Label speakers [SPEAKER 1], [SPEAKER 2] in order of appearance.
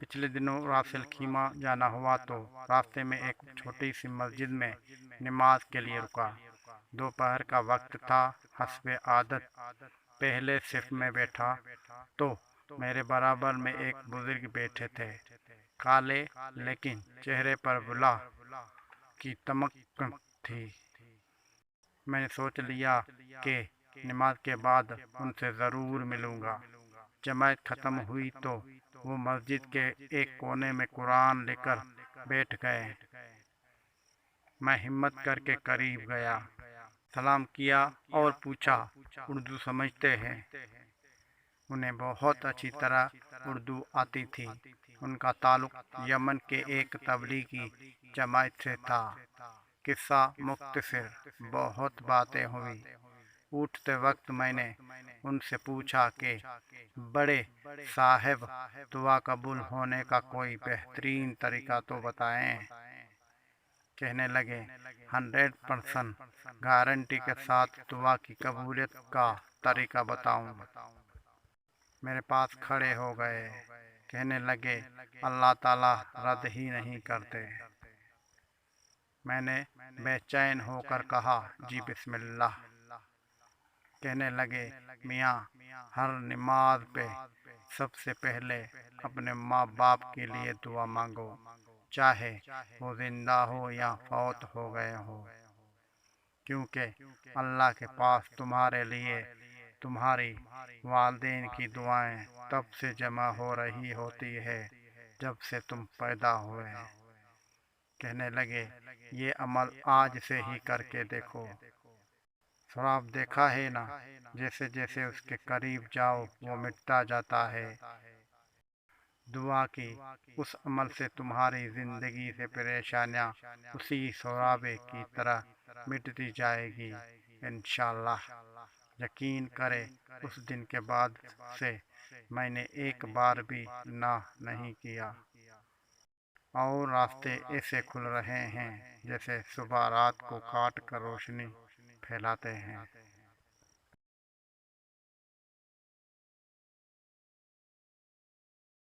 [SPEAKER 1] پچھلے دنوں راسل خیمہ جانا ہوا تو راستے میں ایک چھوٹی سی مسجد میں نماز کے لیے رکا۔ دوپہر کا وقت تھا۔ حسب عادت پہلے صف میں بیٹھا تو میرے برابر میں ایک بزرگ بیٹھے تھے۔ کالے لیکن چہرے پر بلا کی تمک تھی۔ میں نے سوچ لیا کہ نماز کے بعد ان سے ضرور ملوں گا۔ جماعت ختم ہوئی تو وہ مسجد کے ایک کونے میں قرآن لے کر بیٹھ گئے۔ میں ہمت کر کے قریب گیا، سلام کیا اور پوچھا، اردو سمجھتے ہیں؟ انہیں بہت اچھی طرح اردو آتی تھی۔ ان کا تعلق یمن کے ایک تبلیغی جماعت سے تھا۔ قصہ مختصر، بہت باتیں ہوئی۔ اٹھتے وقت میں نے ان سے پوچھا کہ بڑے صاحب، دعا قبول ہونے کا کوئی بہترین طریقہ تو بتائیں۔ کہنے لگے، 100% گارنٹی کے ساتھ دعا کی قبولیت کا طریقہ بتاؤں۔ میرے پاس کھڑے ہو گئے، کہنے لگے، اللہ تعالیٰ رد ہی نہیں کرتے۔ میں نے بے چین ہو کر کہا، جی بسم اللہ۔ کہنے لگے، میاں، ہر نماز پہ سب سے پہلے اپنے ماں باپ کے لیے دعا مانگو، چاہے وہ زندہ ہو یا فوت ہو گئے ہو، کیونکہ اللہ کے پاس تمہارے لیے تمہاری والدین کی دعائیں تب سے جمع ہو رہی ہوتی ہے جب سے تم پیدا ہوئے۔ کہنے لگے، یہ عمل آج سے ہی کر کے دیکھو۔ سراب دیکھا ہے نا، جیسے جیسے اس کے قریب جاؤ وہ مٹتا جاتا ہے۔ دعا کی اس عمل سے تمہاری زندگی سے پریشانیاں اسی سرابے کی طرح مٹتی جائے گی انشاءاللہ۔ یقین کرے، اس دن کے بعد سے میں نے ایک بار بھی نہ نہیں کیا، اور راستے ایسے کھل رہے ہیں جیسے صبح رات کو کاٹ کر روشنی پھیلاتے ہیں۔